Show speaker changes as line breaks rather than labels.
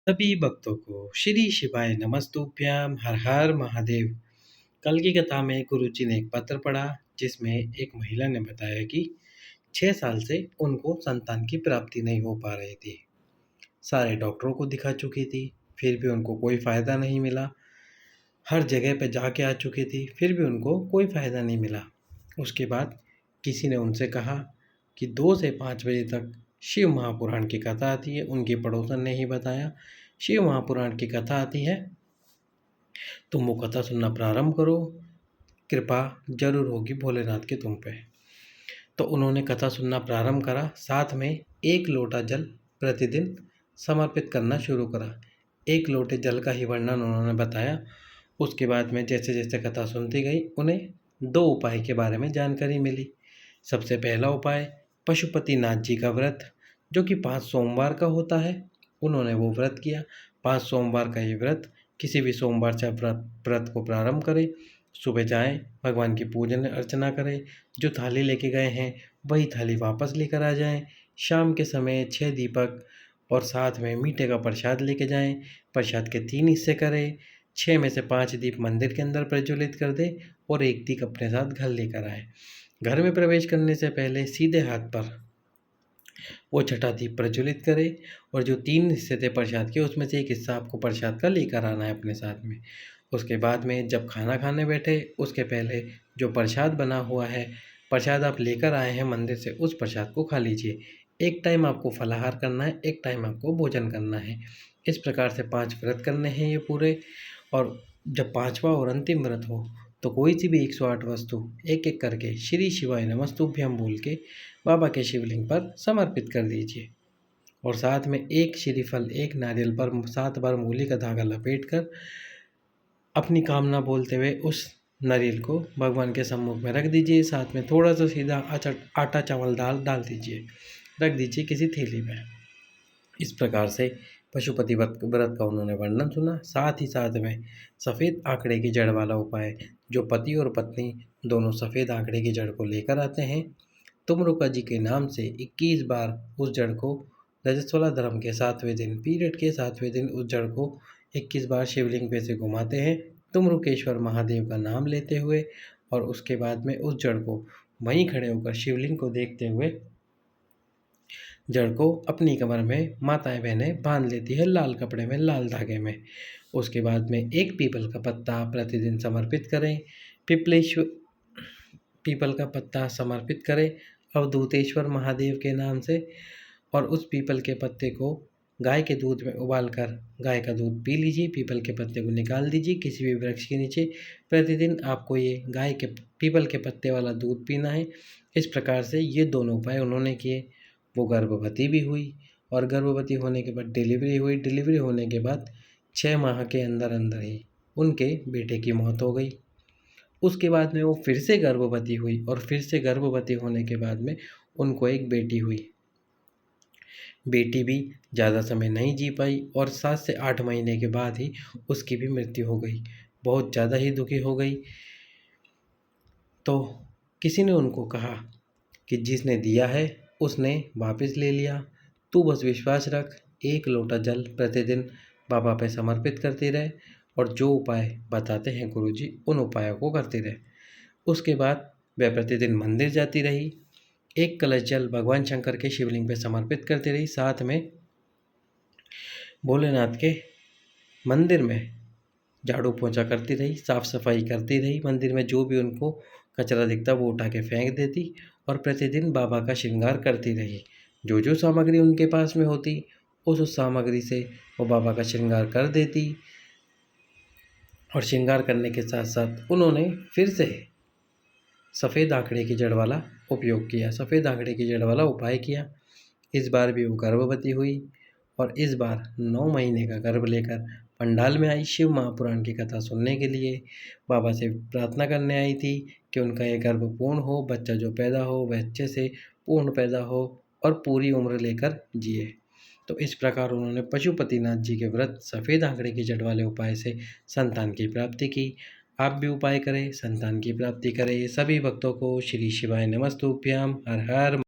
सभी भक्तों को श्री शिवाय नमस्तुभ्याम हर हर महादेव। कल की कथा में गुरुजी ने एक पत्र पढ़ा जिसमें एक महिला ने बताया कि 6 साल से उनको संतान की प्राप्ति नहीं हो पा रही थी। सारे डॉक्टरों को दिखा चुकी थी, फिर भी उनको कोई फ़ायदा नहीं मिला। हर जगह पे जाके आ चुकी थी, फिर भी उनको कोई फ़ायदा नहीं मिला। उसके बाद किसी ने उनसे कहा कि 2 से 5 बजे तक शिव महापुराण की कथा आती है। उनके पड़ोसन ने ही बताया, शिव महापुराण की कथा आती है, तुम वो कथा सुनना प्रारंभ करो, कृपा जरूर होगी भोलेनाथ की तुम पे। तो उन्होंने कथा सुनना प्रारंभ करा, साथ में 1 लोटा जल प्रतिदिन समर्पित करना शुरू करा। 1 लोटे जल का ही वर्णन उन्होंने बताया। उसके बाद में जैसे जैसे कथा सुनती गई, उन्हें 2 उपाय के बारे में जानकारी मिली। सबसे पहला उपाय पशुपतिनाथ जी का व्रत, जो कि 5 सोमवार का होता है। उन्होंने वो व्रत किया। 5 सोमवार का ये व्रत, किसी भी सोमवार से आप व्रत को प्रारंभ करें। सुबह जाएं, भगवान की पूजन अर्चना करें, जो थाली लेके गए हैं वही थाली वापस लेकर आ जाएं। शाम के समय 6 दीपक और साथ में मीठे का प्रसाद लेके जाएं। प्रसाद के 3 हिस्से करें। 6 में से 5 दीप मंदिर के अंदर प्रज्वलित कर दें और 1 दीप अपने साथ घर लेकर आए। घर में प्रवेश करने से पहले सीधे हाथ पर वो छठा दीप प्रज्वलित करें और जो 3 हिस्से थे प्रसाद के, उसमें से 1 हिस्सा आपको प्रसाद का लेकर आना है अपने साथ में। उसके बाद में जब खाना खाने बैठे, उसके पहले जो प्रसाद बना हुआ है, प्रसाद आप लेकर आए हैं मंदिर से, उस प्रसाद को खा लीजिए। एक टाइम आपको फलाहार करना है, एक टाइम आपको भोजन करना है। इस प्रकार से 5 व्रत करने हैं ये पूरे। और जब 5वां और अंतिम व्रत हो तो कोई सी भी 108 वस्तु एक एक करके श्री शिवाय नमस्तुभ्यम बोल के बाबा के शिवलिंग पर समर्पित कर दीजिए। और साथ में 1 श्रीफल, 1 नारियल पर 7 बार मूली का धागा लपेट कर अपनी कामना बोलते हुए उस नारियल को भगवान के सम्मुख में रख दीजिए। साथ में थोड़ा सा सीधा आटा चावल दाल डाल दीजिए, रख दीजिए किसी थैली में। इस प्रकार से पशुपति व्रत का उन्होंने वर्णन सुना। साथ ही साथ में सफ़ेद आंकड़े की जड़ वाला उपाय, जो पति और पत्नी दोनों सफ़ेद आंकड़े की जड़ को लेकर आते हैं, तुमरुका जी के नाम से 21 बार उस जड़ को रजस्वला धर्म के 7वें दिन, पीरियड के 7वें दिन उस जड़ को 21 बार शिवलिंग पे से घुमाते हैं, तुमरुकेश्वर महादेव का नाम लेते हुए। और उसके बाद में उस जड़ को वहीं खड़े होकर शिवलिंग को देखते हुए जड़ को अपनी कमर में माताएं बहनें बांध लेती है, लाल कपड़े में, लाल धागे में। उसके बाद में 1 पीपल का पत्ता प्रतिदिन समर्पित करें। पीपल का पत्ता समर्पित करें अवधूतेश्वर महादेव के नाम से। और उस पीपल के पत्ते को गाय के दूध में उबालकर गाय का दूध पी लीजिए। पीपल के पत्ते को निकाल दीजिए किसी भी वृक्ष के नीचे। प्रतिदिन आपको ये पीपल के पत्ते वाला दूध पीना है। इस प्रकार से ये दोनों उपाय उन्होंने किए। वो गर्भवती भी हुई और गर्भवती होने के बाद डिलीवरी हुई। डिलीवरी होने के बाद 6 माह के अंदर अंदर ही उनके बेटे की मौत हो गई। उसके बाद में वो फिर से गर्भवती हुई और फिर से गर्भवती होने के बाद में उनको एक बेटी हुई। बेटी भी ज़्यादा समय नहीं जी पाई और 7 से 8 महीने के बाद ही उसकी भी मृत्यु हो गई। बहुत ज़्यादा ही दुखी हो गई। तो किसी ने उनको कहा कि जिसने दिया है उसने वापस ले लिया, तू बस विश्वास रख, 1 लोटा जल प्रतिदिन बाबा पे समर्पित करती रहे और जो उपाय बताते हैं गुरुजी उन उपायों को करती रहे। उसके बाद वह प्रतिदिन मंदिर जाती रही, 1 कलश जल भगवान शंकर के शिवलिंग पे समर्पित करती रही। साथ में भोलेनाथ के मंदिर में झाड़ू पोंछा करती रही, साफ सफाई करती रही। मंदिर में जो भी उनको कचरा दिखता वो उठा के फेंक देती और प्रतिदिन बाबा का श्रृंगार करती रही। जो जो सामग्री उनके पास में होती उस सामग्री से वो बाबा का श्रृंगार कर देती। और श्रृंगार करने के साथ साथ उन्होंने फिर से सफ़ेद आंकड़े की जड़ वाला उपयोग किया, सफ़ेद आंकड़े की जड़ वाला उपाय किया। इस बार भी वो गर्भवती हुई और इस बार 9 महीने का गर्भ लेकर पंडाल में आई शिव महापुराण की कथा सुनने के लिए। बाबा से प्रार्थना करने आई थी कि उनका ये गर्भ पूर्ण हो, बच्चा जो पैदा हो वह अच्छे से पूर्ण पैदा हो और पूरी उम्र लेकर जिए। तो इस प्रकार उन्होंने पशुपतिनाथ जी के व्रत सफ़ेद आंकड़े की जड़ वाले उपाय से संतान की प्राप्ति की। आप भी उपाय करें, संतान की प्राप्ति करें। सभी भक्तों को श्री शिवाय नमस्तुभ्याम हर हर